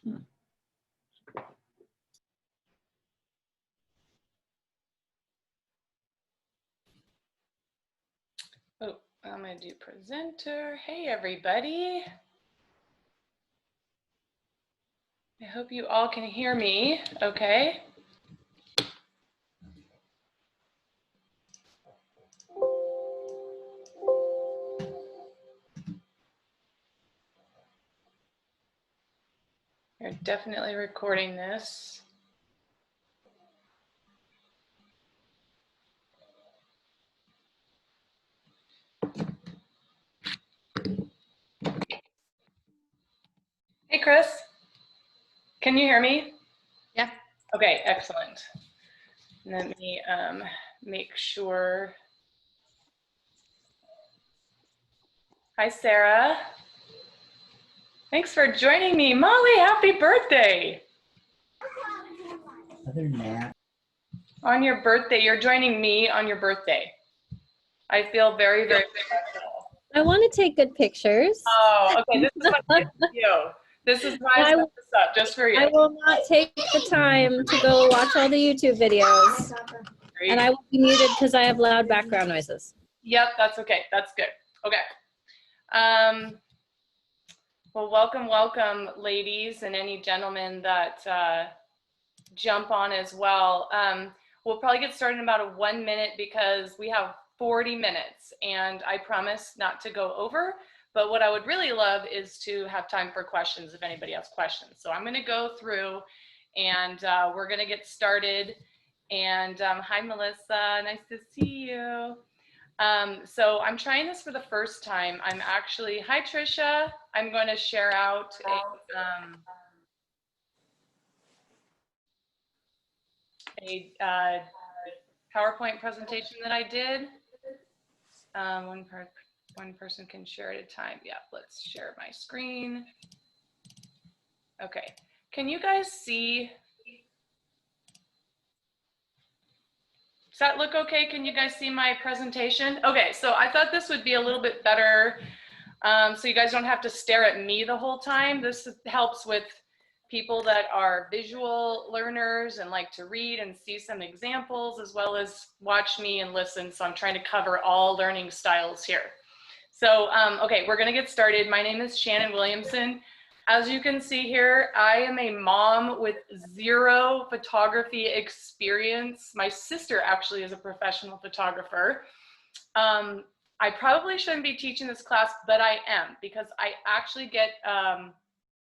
Oh, I'm gonna do presenter. Hey, everybody. I hope you all can hear me okay. You're definitely recording this. Hey, Chris. Can you hear me? Yeah. Okay, excellent. Let me make sure. Hi, Sarah. Thanks for joining me. Molly, happy birthday. Other than that, On your birthday, you're joining me on your birthday. I feel very, very special. I want to take good pictures. Oh, okay, this is what you. This is why I set this up, just for you. I will not take the time to go watch all the YouTube videos. Great. And I will be muted because I have loud background noises. Yep, that's okay. That's good. Okay. Well, welcome, ladies, and any gentlemen that jump on as well. We'll probably get started in about 1 minute because we have 40 minutes, and I promise not to go over. But what I would really love is to have time for questions if anybody has questions. So I'm going to go through, and we're going to get started. And hi, Melissa. Nice to see you. So I'm trying this for the first time. I'm actually, hi Trisha, I'm going to share out a PowerPoint presentation that I did. One person can share at a time. Yeah, let's share my screen. Okay, can you guys see? Does that look okay? Can you guys see my presentation? Okay, so I thought this would be a little bit better so you guys don't have to stare at me the whole time. This helps with people that are visual learners and like to read and see some examples, as well as watch me and listen. So I'm trying to cover all learning styles here. So, okay, we're gonna get started. My name is Shannon Williamson. As you can see here, I am a mom with 0 photography experience. My sister actually is a professional photographer. I probably shouldn't be teaching this class, but I am, because I actually get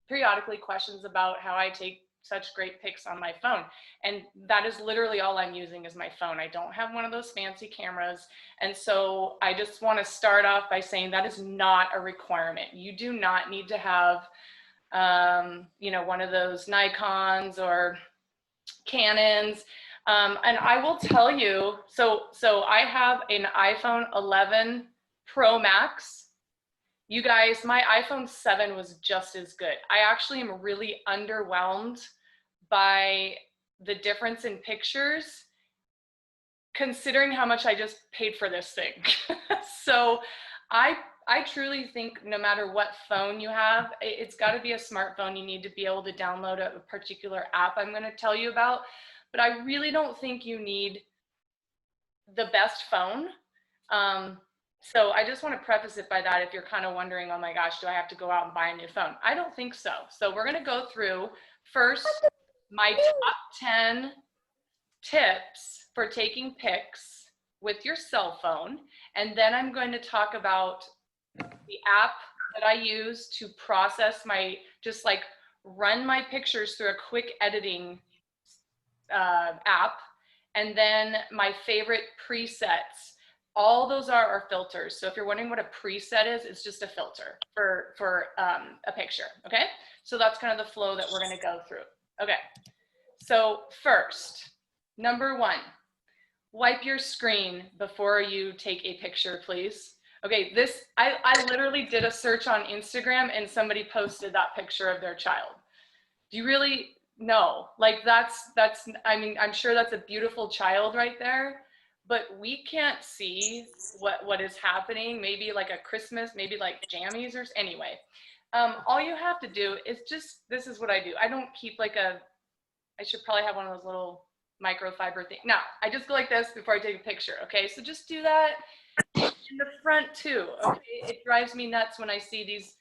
periodically questions about how I take such great pics on my phone. And that is literally all I'm using is my phone. I don't have one of those fancy cameras. And so I just want to start off by saying that is not a requirement. You do not need to have you know, one of those Nikons or Canons. And I will tell you, so I have an iPhone 11 Pro Max. You guys, my iPhone 7 was just as good. I actually am really underwhelmed by the difference in pictures, considering how much I just paid for this thing. So I truly think no matter what phone you have, it's got to be a smartphone. You need to be able to download a particular app I'm going to tell you about. But I really don't think you need the best phone. So I just want to preface it by that if you're kind of wondering, oh my gosh, do I have to go out and buy a new phone? I don't think so. So we're going to go through first my top 10 tips for taking pics with your cell phone. And then I'm going to talk about the app that I use to process my, just like run my pictures through a quick editing app. And then my favorite presets. All those are filters. So if you're wondering what a preset is, it's just a filter for a picture, okay? So that's kind of the flow that we're gonna go through. Okay, so first, number 1, wipe your screen before you take a picture, please. Okay, this, I literally did a search on Instagram and somebody posted that picture of their child. Do you really know? Like that's, I mean, I'm sure that's a beautiful child right there, but we can't see what is happening. Maybe like a Christmas, maybe like jammies or anyway. All you have to do is just, this is what I do. I don't keep like I should probably have one of those little microfiber things. No, I just go like this before I take a picture, okay? So just do that in the front too, okay? It drives me nuts when I see these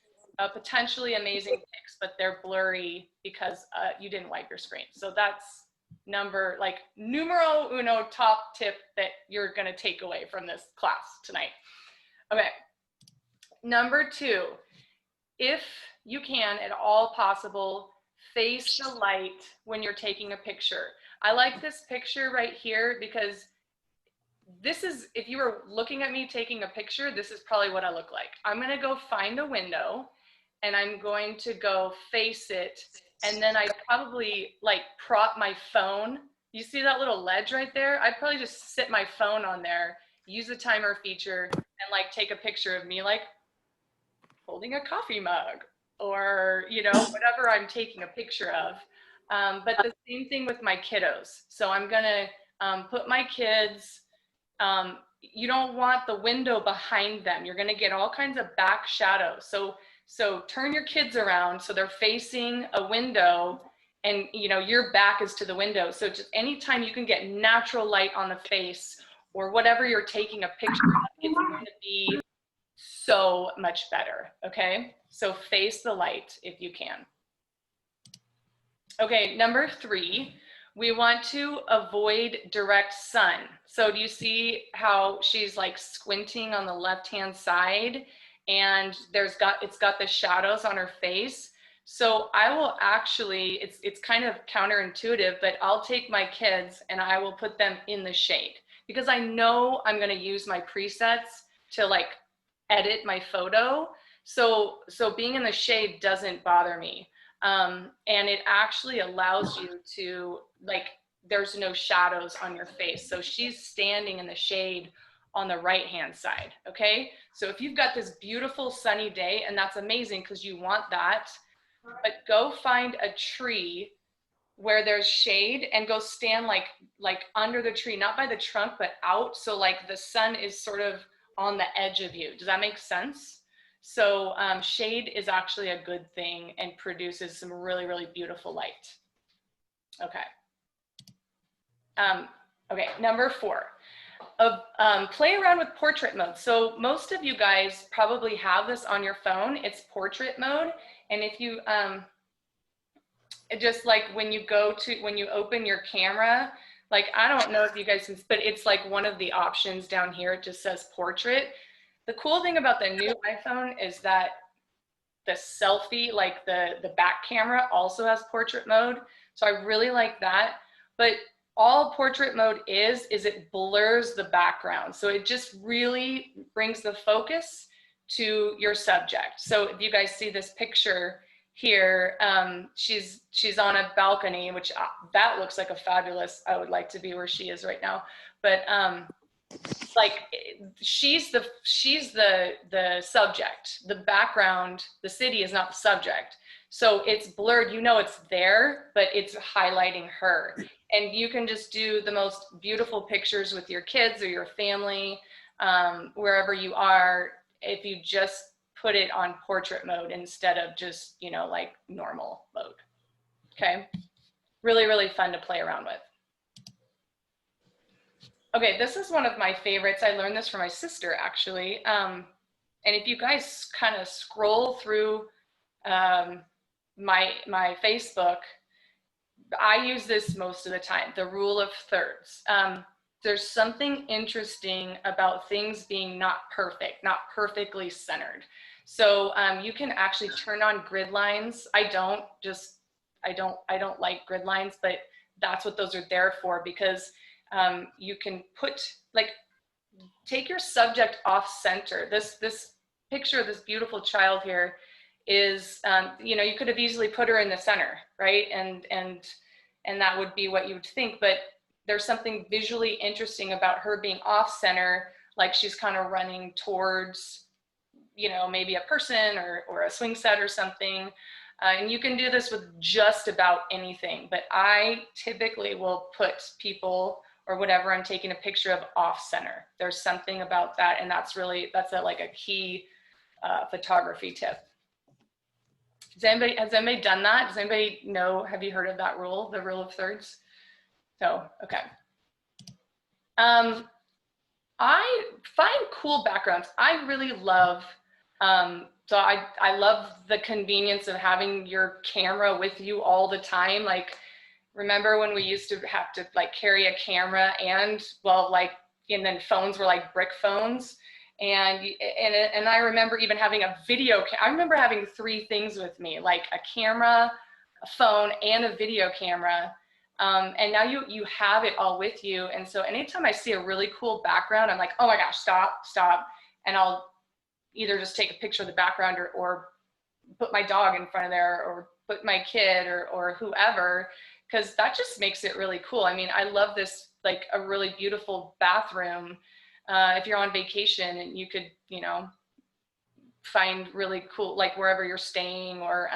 potentially amazing pics, but they're blurry because you didn't wipe your screen. So that's numero uno top tip that you're gonna take away from this class tonight. Okay, number 2, if you can at all possible, face the light when you're taking a picture. I like this picture right here because this is, if you were looking at me taking a picture, this is probably what I look like. I'm gonna go find a window and I'm going to go face it. And then I probably like prop my phone. You see that little ledge right there? I'd probably just sit my phone on there, use the timer feature, and like take a picture of me like holding a coffee mug or, you know, whatever I'm taking a picture of. But the same thing with my kiddos. So I'm gonna put my kids, you don't want the window behind them. You're gonna get all kinds of back shadows. So turn your kids around so they're facing a window and you know your back is to the window. So just anytime you can get natural light on the face or whatever you're taking a picture of, it's going to be so much better, okay? So face the light if you can. Okay, number 3, we want to avoid direct sun. So do you see how she's like squinting on the left-hand side and it's got the shadows on her face? So I will actually, it's kind of counterintuitive, but I'll take my kids and I will put them in the shade because I know I'm gonna use my presets to like edit my photo. So being in the shade doesn't bother me. And it actually allows you to like, there's no shadows on your face. So she's standing in the shade on the right-hand side, okay? So if you've got this beautiful sunny day, and that's amazing because you want that, but go find a tree where there's shade and go stand like under the tree, not by the trunk, but out. So like the sun is sort of on the edge of you. Does that make sense? So shade is actually a good thing and produces some really, really beautiful light. Okay. Okay, number 4. Play around with portrait mode. So most of you guys probably have this on your phone. It's portrait mode. And if you, just like when you open your camera, like, I don't know if you guys can, but it's like one of the options down here. It just says portrait. The cool thing about the new iPhone is that the selfie, like the back camera also has portrait mode. So I really like that. But all portrait mode is it blurs the background. So it just really brings the focus to your subject. So if you guys see this picture here, she's on a balcony, which that looks like a fabulous, I would like to be where she is right now. But like she's the subject. The background, the city is not the subject. So it's blurred, you know it's there, but it's highlighting her. And you can just do the most beautiful pictures with your kids or your family, wherever you are, if you just put it on portrait mode instead of just, you know, like normal mode. Okay, really, really fun to play around with. Okay, this is one of my favorites. I learned this from my sister, actually. And if you guys kind of scroll through my Facebook, I use this most of the time, the rule of thirds. There's something interesting about things being not perfect, not perfectly centered. So you can actually turn on grid lines. I don't like grid lines, but that's what those are there for, because you can put, like, take your subject off center. This picture of this beautiful child here is, you know, you could have easily put her in the center, right? And that would be what you would think, but there's something visually interesting about her being off center, like she's kind of running towards, you know, maybe a person or a swing set or something. And you can do this with just about anything, but I typically will put people or whatever I'm taking a picture of off center. There's something about that, and that's like a key photography tip. Has anybody done that? Does anybody know, have you heard of that rule, the rule of thirds? So, okay. I find cool backgrounds. I really love, so I love the convenience of having your camera with you all the time. Like, remember when we used to have to like carry a camera and, well, like, and then phones were like brick phones. And I remember even having a video, I remember having 3 things with me, like a camera, a phone, and a video camera. And now you have it all with you. And so anytime I see a really cool background, I'm like, oh my gosh, stop. And I'll either just take a picture of the background or put my dog in front of there or put my kid or whoever, because that just makes it really cool. I mean, I love this, like a really beautiful bathroom. If you're on vacation and you could, you know, find really cool, like wherever you're staying, or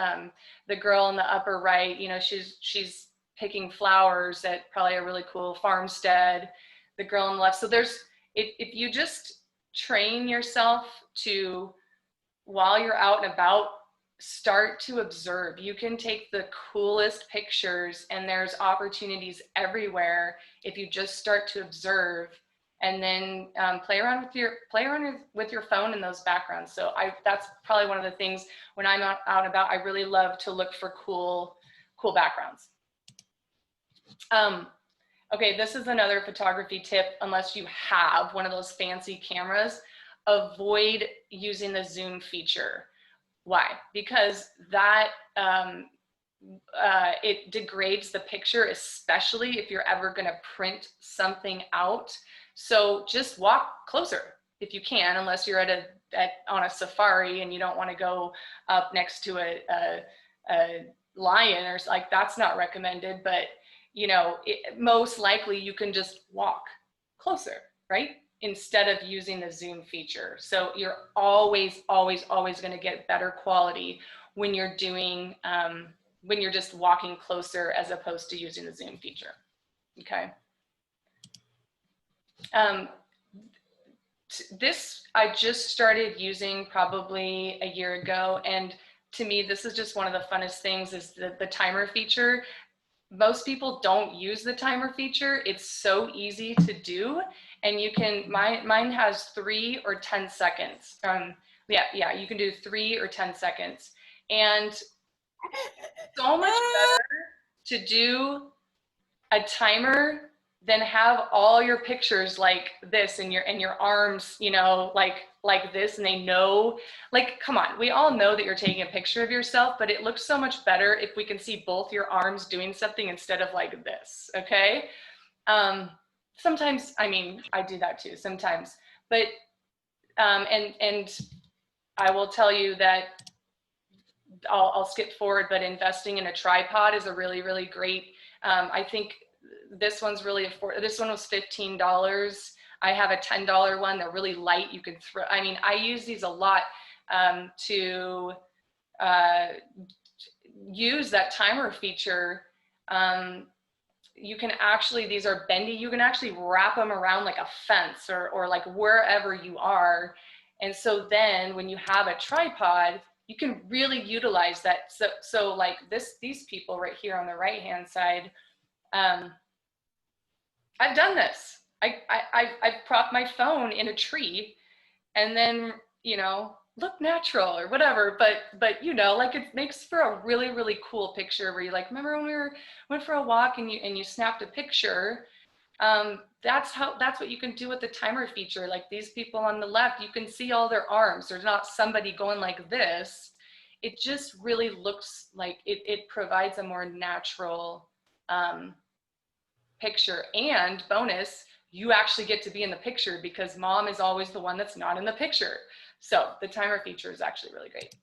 the girl in the upper right, you know, she's picking flowers at probably a really cool farmstead, the girl on the left. So there's, if you just train yourself to, while you're out and about, start to observe. You can take the coolest pictures, and there's opportunities everywhere if you just start to observe, and then play around with your phone in those backgrounds. So that's probably one of the things when I'm out and about. I really love to look for cool backgrounds. Okay, this is another photography tip. Unless you have one of those fancy cameras, avoid using the zoom feature. Why? Because that it degrades the picture, especially if you're ever going to print something out. So just walk closer if you can, unless you're on a safari and you don't want to go up next to a lion, or like, that's not recommended. But you know, most likely you can just walk closer, right? Instead of using the zoom feature. So you're always going to get better quality when you're doing, when you're just walking closer as opposed to using the zoom feature, okay? This I just started using probably a year ago, and to me, this is just one of the funnest things, is the timer feature. Most people don't use the timer feature. It's so easy to do, and you can, mine has 3 or 10 seconds. Yeah, you can do 3 or 10 seconds. And so much better to do a timer than have all your pictures like this, and your arms, you know, like this, and they know, like, come on, we all know that you're taking a picture of yourself, but it looks so much better if we can see both your arms doing something instead of like this, okay? Sometimes, I mean, I do that too sometimes, but and I will tell you that I'll skip forward, but investing in a tripod is a really, really great, I think this one's really affordable. This one was $15. I have a $10 one. They're really light. You can throw, I mean, I use these a lot to use that timer feature. You can actually, these are bendy. You can actually wrap them around like a fence or like wherever you are. And so then when you have a tripod, you can really utilize that. So like these people right here on the right-hand side, I've done this. I've propped my phone in a tree, and then, you know, look natural or whatever, but you know, like, it makes for a really, really cool picture where you like, remember when we went for a walk and you snapped a picture? That's what you can do with the timer feature. Like these people on the left, you can see all their arms. There's not somebody going like this. It just really looks like it provides a more natural picture. And bonus, you actually get to be in the picture, because mom is always the one that's not in the picture. So the timer feature is actually really great.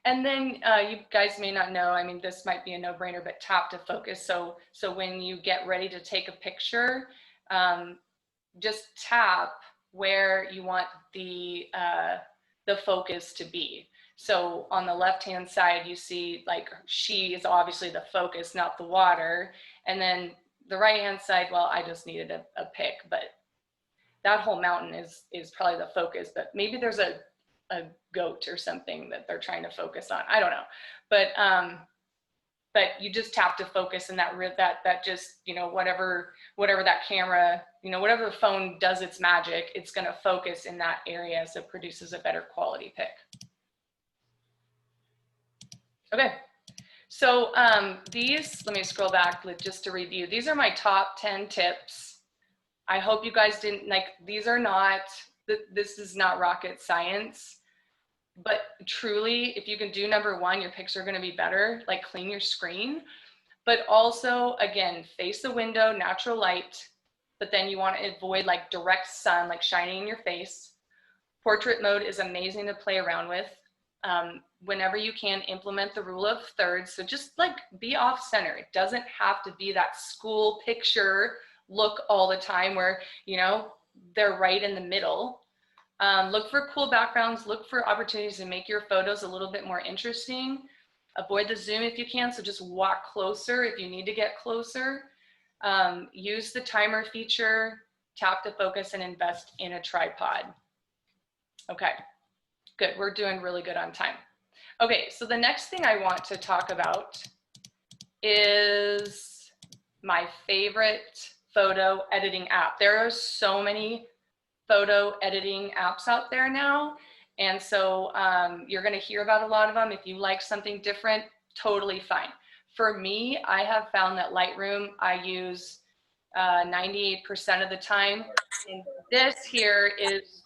And then you guys may not know, I mean, this might be a no-brainer, but tap to focus. So when you get ready to take a picture, just tap where you want the focus to be. So on the left-hand side, you see, like, she is obviously the focus, not the water. And then the right-hand side, well, I just needed a pic, but that whole mountain is probably the focus. But maybe there's a a goat or something that they're trying to focus on. I don't know, but you just have to focus, and that just, you know, whatever that camera, you know, whatever the phone does its magic, it's going to focus in that area, so it produces a better quality pic. Okay, so these, let me scroll back just to review. These are my top 10 tips. I hope you guys didn't, like, these are not, this is not rocket science, but truly, if you can do number one, your pics are going to be better, like clean your screen. But also, again, face the window, natural light, but then you want to avoid like direct sun, like shining in your face. Portrait mode is amazing to play around with. Whenever you can, implement the rule of thirds. So just like be off center. It doesn't have to be that school picture look all the time where, you know, they're right in the middle. Look for cool backgrounds, look for opportunities to make your photos a little bit more interesting. Avoid the zoom if you can, so just walk closer if you need to get closer. Use the timer feature, tap to focus, and invest in a tripod. Okay, good, we're doing really good on time. Okay, so the next thing I want to talk about is my favorite photo editing app. There are so many photo editing apps out there now. And so you're going to hear about a lot of them. If you like something different, totally fine. For me, I have found that Lightroom I use 98% of the time. And this here is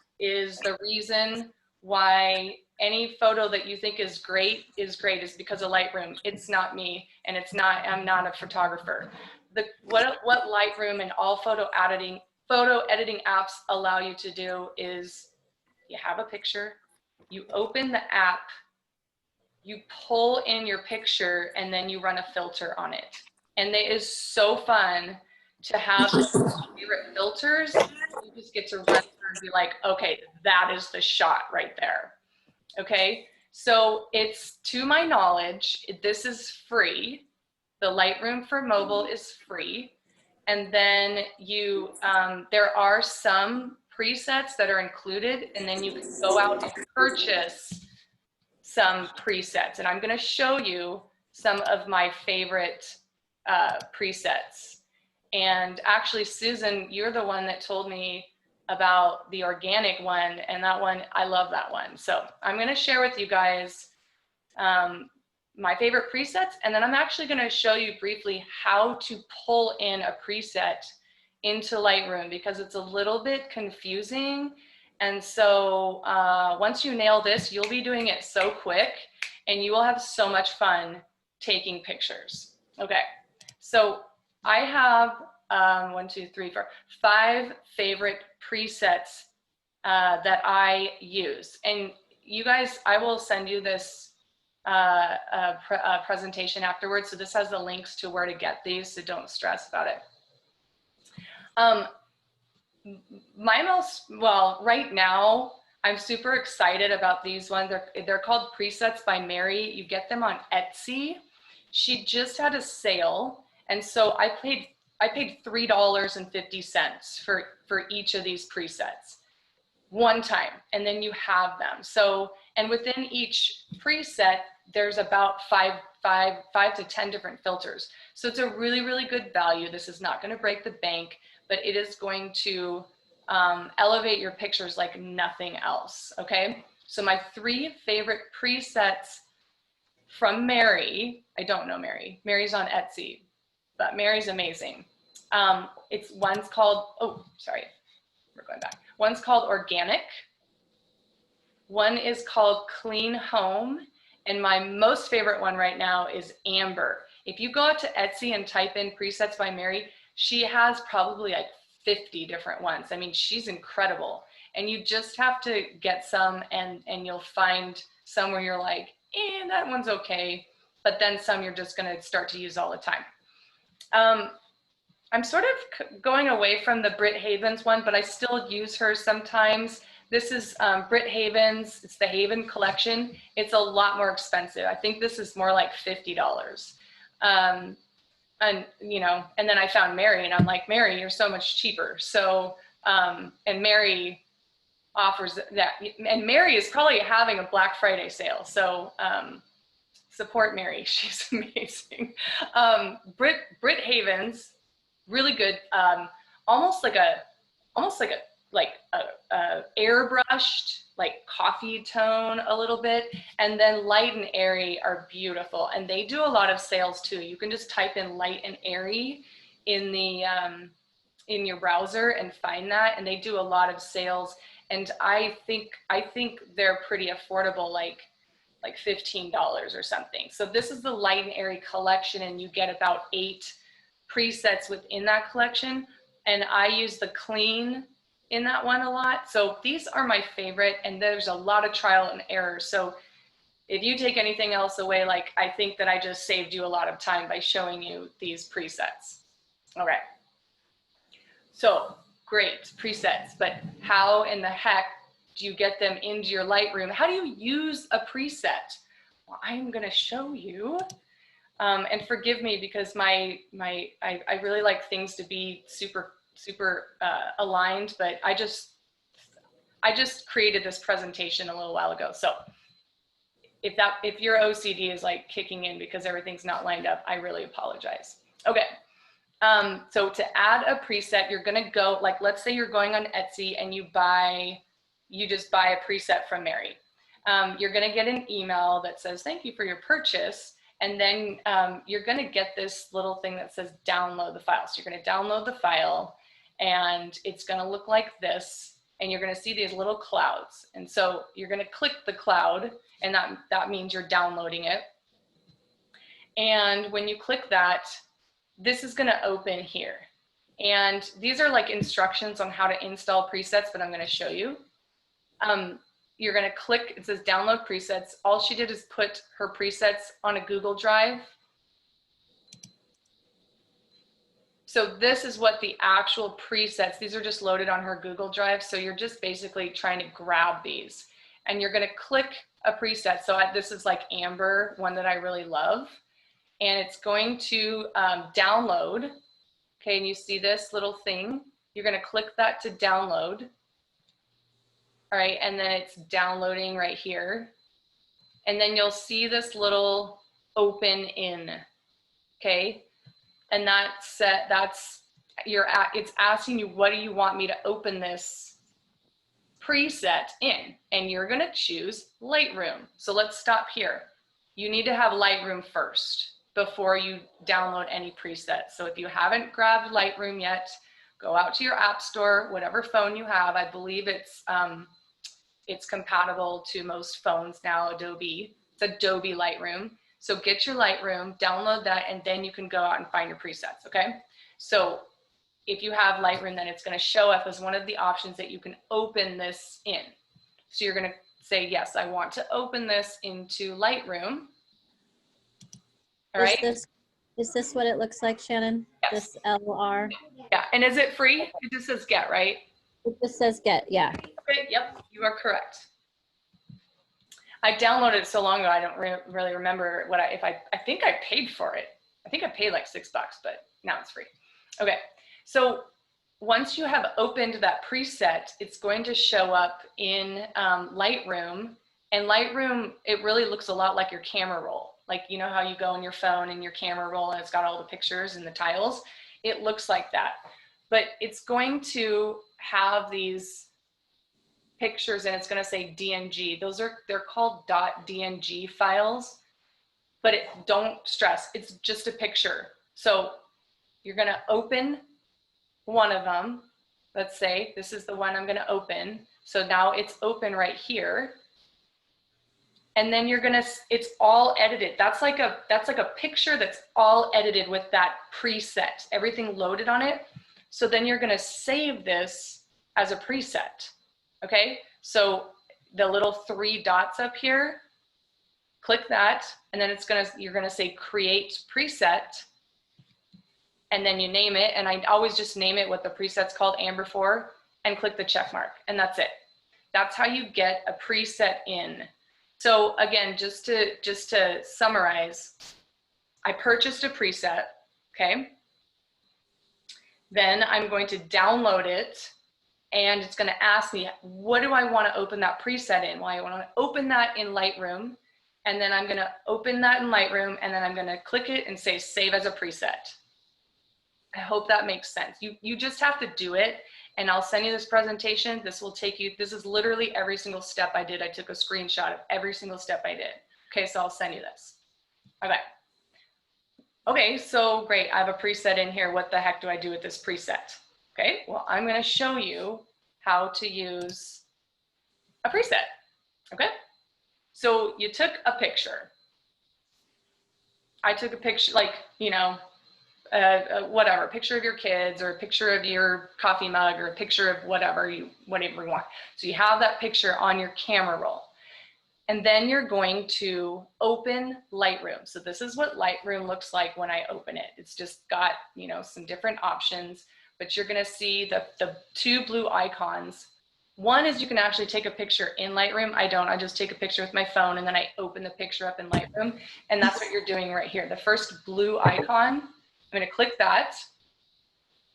the reason why any photo that you think is great is because of Lightroom. It's not me, and I'm not a photographer. What Lightroom and all photo editing apps allow you to do is you have a picture, you open the app, you pull in your picture, and then you run a filter on it. And it is so fun to have favorite filters. You just get to run through and be like, okay, that is the shot right there. Okay, so it's, to my knowledge, this is free. The Lightroom for mobile is free. And then you, there are some presets that are included, and then you can go out and purchase some presets. And I'm going to show you some of my favorite presets. And actually, Susan, you're the one that told me about the organic one, and that one, I love that one. So I'm going to share with you guys my favorite presets, and then I'm actually going to show you briefly how to pull in a preset into Lightroom, because it's a little bit confusing. And so once you nail this, you'll be doing it so quick, and you will have so much fun taking pictures. Okay, so I have 5 favorite presets that I use. And you guys, I will send you this presentation afterwards. So this has the links to where to get these, so don't stress about it. Right now, I'm super excited about these ones. They're called Presets by Mary. You get them on Etsy. She just had a sale, and so I paid $3.50 for each of these presets one time, and then you have them. So, and within each preset, there's about 5 to 10 different filters. So it's a really, really good value. This is not going to break the bank, but it is going to elevate your pictures like nothing else. Okay, so my 3 favorite presets from Mary. I don't know Mary. Mary's on Etsy, but Mary's amazing. One's called, oh, sorry, we're going back. One's called Organic. One is called Clean Home. And my most favorite one right now is Amber. If you go out to Etsy and type in Presets by Mary, she has probably like 50 different ones. I mean, she's incredible. And you just have to get some, and you'll find some where you're like, that one's okay. But then some you're just gonna start to use all the time. I'm sort of going away from the Britt Havens one, but I still use her sometimes. This is Britt Havens. It's the Haven collection. It's a lot more expensive. I think this is more like $50. And you know, and then I found Mary, and I'm like, Mary, you're so much cheaper. So, and Mary, offers that. And Mary is probably having a Black Friday sale. So support Mary. She's amazing. Britt Havens, really good. Almost like a airbrushed, like coffee tone a little bit, and then light and airy are beautiful, and they do a lot of sales too. You can just type in light and airy in the in your browser and find that, and they do a lot of sales, and I think they're pretty affordable, like $15 or something. So this is the light and airy collection, and you get about 8 presets within that collection, and I use the clean in that one a lot. So these are my favorite, and there's a lot of trial and error. So if you take anything else away, like, I think that I just saved you a lot of time by showing you these presets. All right. So great presets, but how in the heck do you get them into your Lightroom? How do you use a preset? Well, I'm gonna show you. And forgive me, because I really like things to be super aligned, but I just created this presentation a little while ago. So if your OCD is like kicking in because everything's not lined up, I really apologize. Okay. So to add a preset, you're gonna go, like, let's say you're going on Etsy and you just buy a preset from Mary. You're gonna get an email that says, thank you for your purchase. And then you're gonna get this little thing that says download the file. So you're gonna download the file, and it's gonna look like this, and you're gonna see these little clouds. And so you're gonna click the cloud, and that means you're downloading it. And when you click that, this is gonna open here. And these are like instructions on how to install presets, but I'm gonna show you. You're gonna click, it says download presets. All she did is put her presets on a Google Drive. So this is what the actual presets, these are just loaded on her Google Drive. So you're just basically trying to grab these, and you're gonna click a preset. So this is like Amber, one that I really love. And it's going to download. Okay, and you see this little thing. You're gonna click that to download. All right, and then it's downloading right here. And then you'll see this little open in, okay? And it's asking you, what do you want me to open this preset in? And you're gonna choose Lightroom. So let's stop here. You need to have Lightroom first before you download any preset. So if you haven't grabbed Lightroom yet, go out to your app store, whatever phone you have. I believe it's compatible to most phones now, Adobe. It's Adobe Lightroom. So get your Lightroom, download that, and then you can go out and find your presets, okay? So if you have Lightroom, then it's gonna show up as one of the options that you can open this in. So you're gonna say, yes, I want to open this into Lightroom. All right. Is this what it looks like, Shannon? Yes. This LR? Yeah, and is it free? It just says get, right? It just says get, yeah. Okay, yep, you are correct. I downloaded it so long ago, I don't really remember what I think I paid for it. I think I paid like $6, but now it's free. Okay, so once you have opened that preset, it's going to show up in Lightroom. And Lightroom, it really looks a lot like your camera roll. Like, you know how you go on your phone and your camera roll and it's got all the pictures and the tiles? It looks like that. But it's going to have these pictures, and it's going to say DNG. They're called .dng files, but don't stress, it's just a picture. So you're going to open one of them. Let's say this is the one I'm going to open. So now it's open right here. And then it's all edited. That's like a picture that's all edited with that preset, everything loaded on it. So then you're going to save this as a preset. Okay, so the little 3 dots up here, click that, and then you're gonna say create preset, and then you name it, and I always just name it what the preset's called, Amber 4, and click the check mark, and that's it. That's how you get a preset in. So again, just to summarize, I purchased a preset, okay? Then I'm going to download it. and it's going to ask me, what do I want to open that preset in? Well, I want to open that in Lightroom, and then I'm going to open that in Lightroom, and then I'm going to click it and say save as a preset. I hope that makes sense. You just have to do it, and I'll send you this presentation. This will take you, this is literally every single step I did. I took a screenshot of every single step I did. Okay, so I'll send you this. Okay. Okay, so great, I have a preset in here. What the heck do I do with this preset? Okay, well, I'm gonna show you how to use a preset, okay? So you took a picture. I took a picture, like, you know, whatever, a picture of your kids or a picture of your coffee mug or a picture of whatever you want. So you have that picture on your camera roll. And then you're going to open Lightroom. So this is what Lightroom looks like when I open it. It's just got, you know, some different options, but you're gonna see the two blue icons. One is you can actually take a picture in Lightroom. I don't, I just take a picture with my phone and then I open the picture up in Lightroom. And that's what you're doing right here. The first blue icon, I'm gonna click that,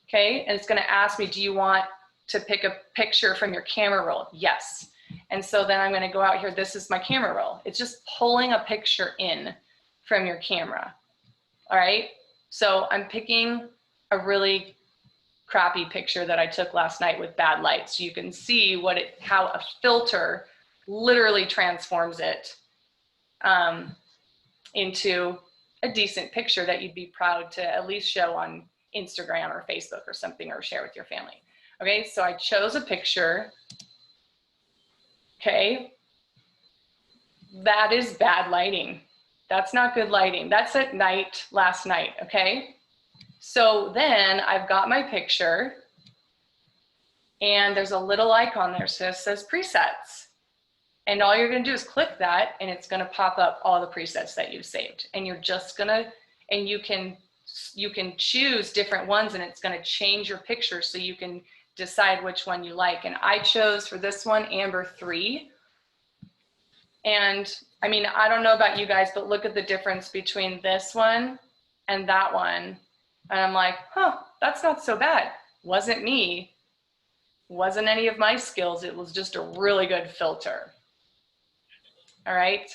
okay? And it's gonna ask me, do you want to pick a picture from your camera roll? Yes. And so then I'm going to go out here. This is my camera roll. It's just pulling a picture in from your camera. All right. So I'm picking a really crappy picture that I took last night with bad light. So you can see how a filter literally transforms it into a decent picture that you'd be proud to at least show on Instagram or Facebook or something, or share with your family. Okay. So I chose a picture. Okay, that is bad lighting. That's not good lighting. That's at night, last night, okay? So then I've got my picture and there's a little icon there, so it says presets. And all you're gonna do is click that and it's gonna pop up all the presets that you've saved. And you're just gonna, and you can choose different ones and it's gonna change your picture so you can decide which one you like. And I chose for this one, Amber 3. And I mean, I don't know about you guys, but look at the difference between this one and that one. And I'm like, huh, that's not so bad. Wasn't me, wasn't any of my skills. It was just a really good filter. All right.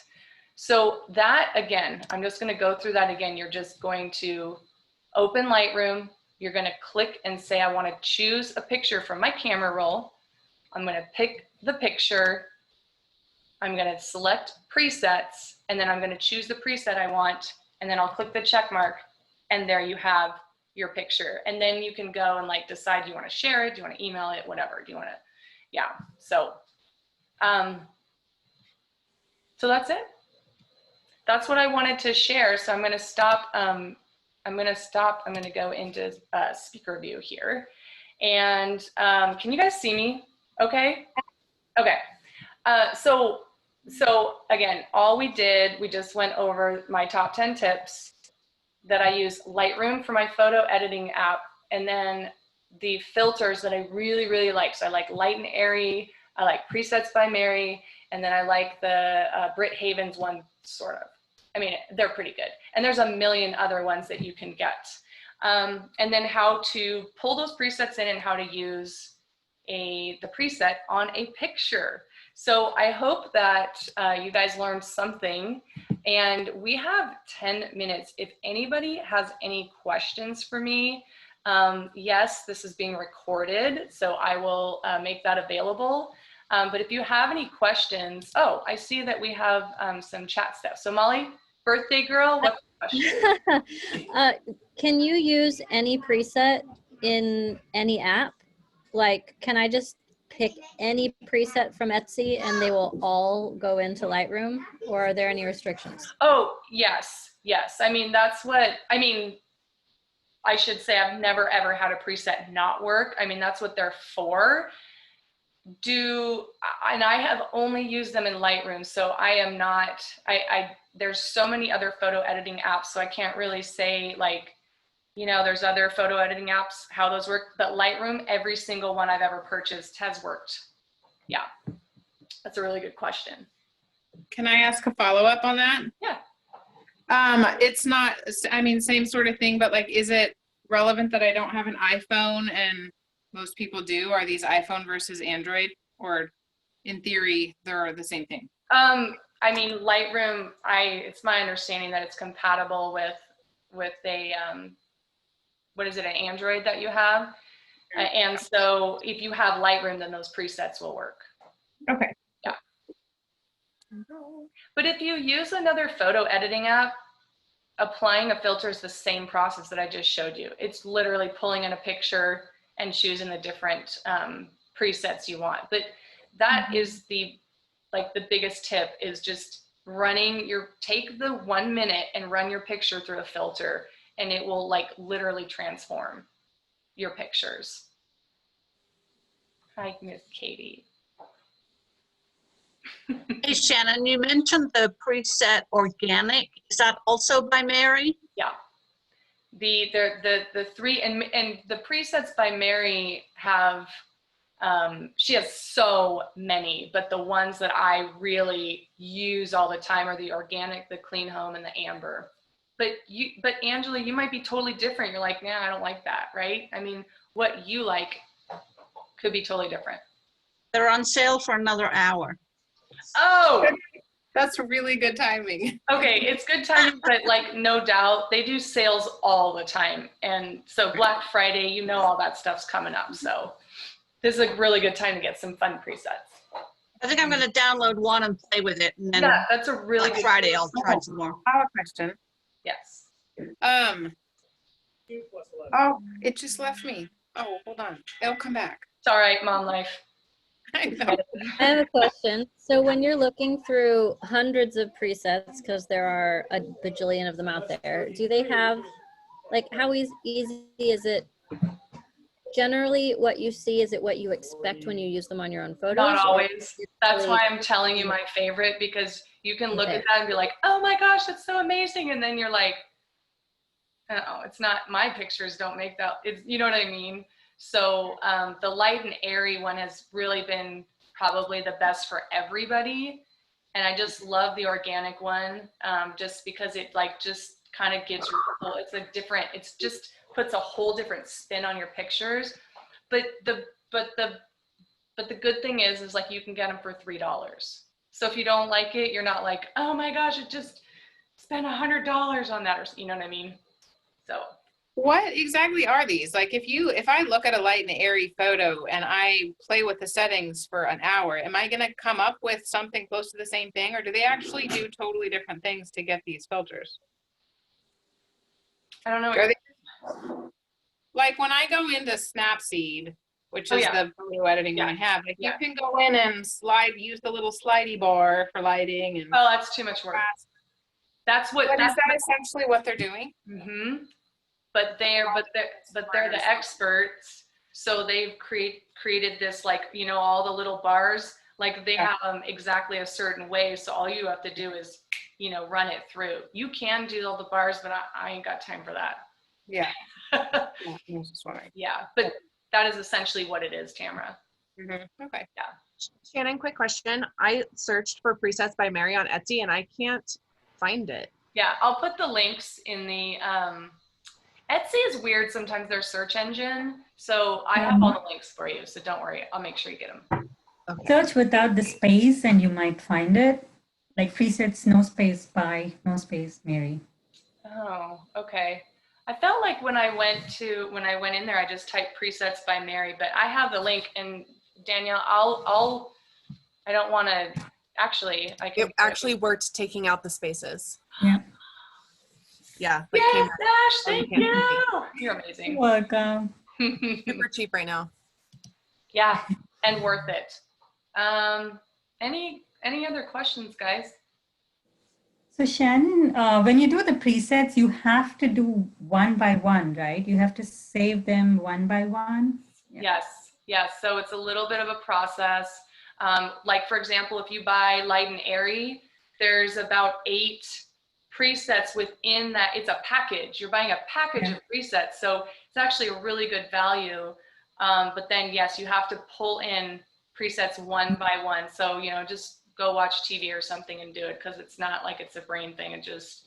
So that, again, I'm just going to go through that again. You're just going to open Lightroom. You're going to click and say, I want to choose a picture from my camera roll. I'm going to pick the picture. I'm going to select presets, and then I'm going to choose the preset I want, and then I'll click the check mark, and there you have your picture. And then you can go and like decide, do you want to share it? Do you want to email it? Whatever. Do you want to, yeah. So, so that's it. That's what I wanted to share. So I'm going to stop. I'm going to go into speaker view here. And can you guys see me? Okay. Okay. So again, all we did, we just went over my top 10 tips that I use Lightroom for my photo editing app, and then the filters that I really, really like. So I like Light and Airy, I like Presets by Mary, and then I like the Britt Havens one, sort of. I mean, they're pretty good. And there's a million other ones that you can get. And then how to pull those presets in and how to use the preset on a picture. So I hope that you guys learned something, and we have 10 minutes. If anybody has any questions for me, yes, this is being recorded, so I will make that available. But if you have any questions, oh, I see that we have some chat stuff. So Molly, birthday girl, what's the question? Can you use any preset in any app? Like, can I just pick any preset from Etsy and they will all go into Lightroom, or are there any restrictions? Oh, yes, yes. I mean, that's what, I mean, I should say I've never ever had a preset not work. I mean, that's what they're for. And I have only used them in Lightroom, so I am not, there's so many other photo editing apps, so I can't really say, like, you know, there's other photo editing apps, how those work, but Lightroom, every single one I've ever purchased has worked. Yeah, that's a really good question. Can I ask a follow-up on that? Yeah. It's not, I mean, same sort of thing, but like, is it relevant that I don't have an iPhone and most people do are these iPhone versus Android, or in theory, they're the same thing? I mean, Lightroom, it's my understanding that it's compatible with a, what is it, an Android that you have? And so if you have Lightroom, then those presets will work. Okay. Yeah. But if you use another photo editing app, applying a filter is the same process that I just showed you. It's literally pulling in a picture and choosing the different presets you want. But that is the biggest tip, is just take the 1 minute and run your picture through a filter, and it will like literally transform your pictures. Hi, Miss Katie. Hey, Shannon, you mentioned the preset organic. Is that also by Mary? Yeah. The three, and the presets by Mary have, she has so many, but the ones that I really use all the time are the organic, the clean home, and the amber. But Angela, you might be totally different. You're like, nah, I don't like that, right? I mean, what you like could be totally different. They're on sale for another hour. Oh, That's really good timing. okay, it's good timing, but like no doubt they do sales all the time, and so Black Friday, you know, all that stuff's coming up. So this is a really good time to get some fun presets. I think I'm going to download one and play with it, and then Yeah, that's a really on good. Friday I'll try some more. I have a question. Yes. Oh, it just left me. Oh, hold on. It'll come back. It's all right, mom life. I know. I have a question. So when you're looking through hundreds of presets, because there are a bajillion of them out there, do they have, like, how easy is it? Generally, what you see, is it what you expect when you use them on your own photos? Not or always. That's really- why I'm telling you my favorite, because you can look Okay. at that and be like, oh my gosh, that's so amazing. And then you're like, oh, it's not, my pictures don't make that. It's, you know what I mean? So the light and airy one has really been probably the best for everybody. And I just love the organic one, just because it like just kind of gives you, it's just puts a whole different spin on your pictures. But the good thing is like you can get them for $3. So if you don't like it, you're not like, oh my gosh, it just spent $100 on that, or you know what I mean? So What exactly are these? Like if I look at a light and airy photo and I play with the settings for an hour, am I going to come up with something close to the same thing, or do they actually do totally different things to get these filters? I don't know. Are they, like when I go into Snapseed, which is the photo editing one I have, like you can go in and use the little slidey bar for lighting and. Oh, that's too much work. That's what. But is that essentially what they're doing? Mm-hmm. But they're the experts, so they've created this, like, you know, all the little bars, like they have them exactly a certain way. So all you have to do is, you know, run it through. You can do all the bars, but I ain't got time for that. Yeah. I was just wondering. Yeah, but that is essentially what it is, Tamara. Mm-hmm. Okay. Yeah. Shannon, quick question. I searched for presets by Mary on Etsy and I can't find it. Yeah, I'll put the links in the, Etsy is weird sometimes, their search engine. So I have all the links for you. So don't worry, I'll make sure you get them. Okay. Search without the space and you might find it. Like presets, no space by, no space, Mary. Oh, okay. I felt like when I went in there, I just typed presets by Mary, but I have the link, and Danielle, I don't want to, actually, I can. It actually worked taking out the spaces. Yeah. Yeah. Yes, Ash, thank you. You're amazing. Welcome. Super cheap right now. Yeah, and worth it. Any other questions, guys? So Shannon, when you do the presets, you have to do one by one, right? You have to save them one by one. Yeah. Yes. So it's a little bit of a process. Like for example, if you buy Light and Airy, there's about 8 presets within that. It's a package. You're buying a package of presets, so it's actually a really good value. But then yes, you have to pull in presets one by one. So, you know, just go watch TV or something and do it, because it's not like it's a brain thing. It just,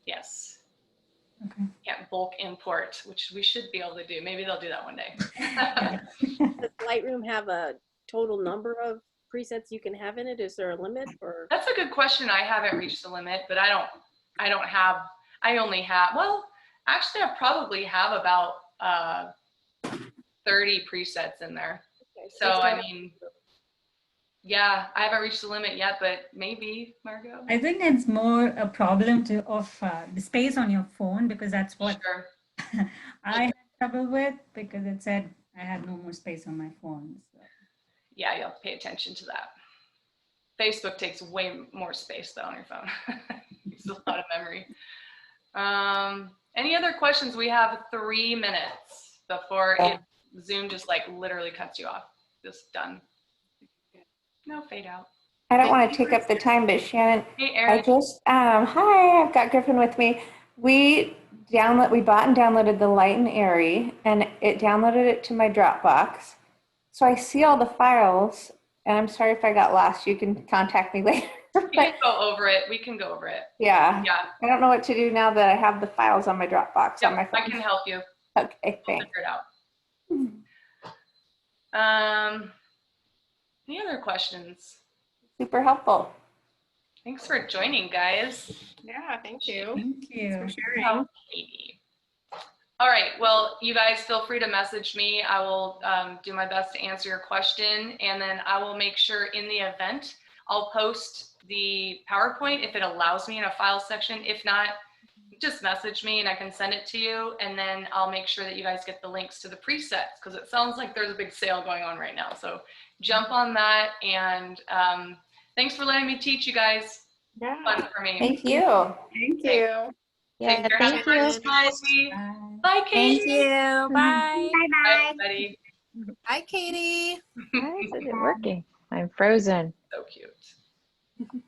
yes. Okay. Can't bulk import, which we should be able to do. Maybe they'll do that one day. Yeah. Does Lightroom have a total number of presets you can have in it? Is there a limit or? That's a good question. I haven't reached the limit, but I only have, well, actually I probably have about 30 presets in there. Okay, So, it's I not- mean, yeah, I haven't reached the limit yet, but maybe, Margot. I think it's more a problem of the space on your phone, because that's what Sure. I had trouble with, because it said I had no more space on my phone. So. Yeah, you'll have to pay attention to that. Facebook takes way more space though on your phone. It's a lot of memory. Any other questions? We have 3 minutes before Zoom just like literally cuts you off. Just done. No, fade out. I don't want to take up the time, but Shannon, Hey, I Erin. just, hi, I've got Griffin with me. We bought and downloaded the Light and Airy, and it downloaded it to my Dropbox. So I see all the files, and I'm sorry if I got lost. You can contact me later. We can go over it. We can go over it. Yeah, Yeah. I don't know what to do now that I have the files on my Dropbox on my Yep, I phone. can help you. Okay, We'll thanks. figure it out. Any other questions? Super helpful. Thanks for joining, guys. Yeah, thank you. Thank you. Thanks for sharing. Oh, Katie. All right, well, you guys feel free to message me. I will do my best to answer your question, and then I will make sure in the event, I'll post the PowerPoint if it allows me in a file section. If not, just message me and I can send it to you, and then I'll make sure that you guys get the links to the presets, because it sounds like there's a big sale going on right now. So jump on that, and thanks for letting me teach you guys. Yeah. Fun for me. Thank you. Thank you. Yeah, Take care. thank Have a nice you. Guys. day. Bye. Bye, Katie. Thank you. Bye. Bye, everybody. Hi, Katie. Why isn't it working? I'm frozen. So cute.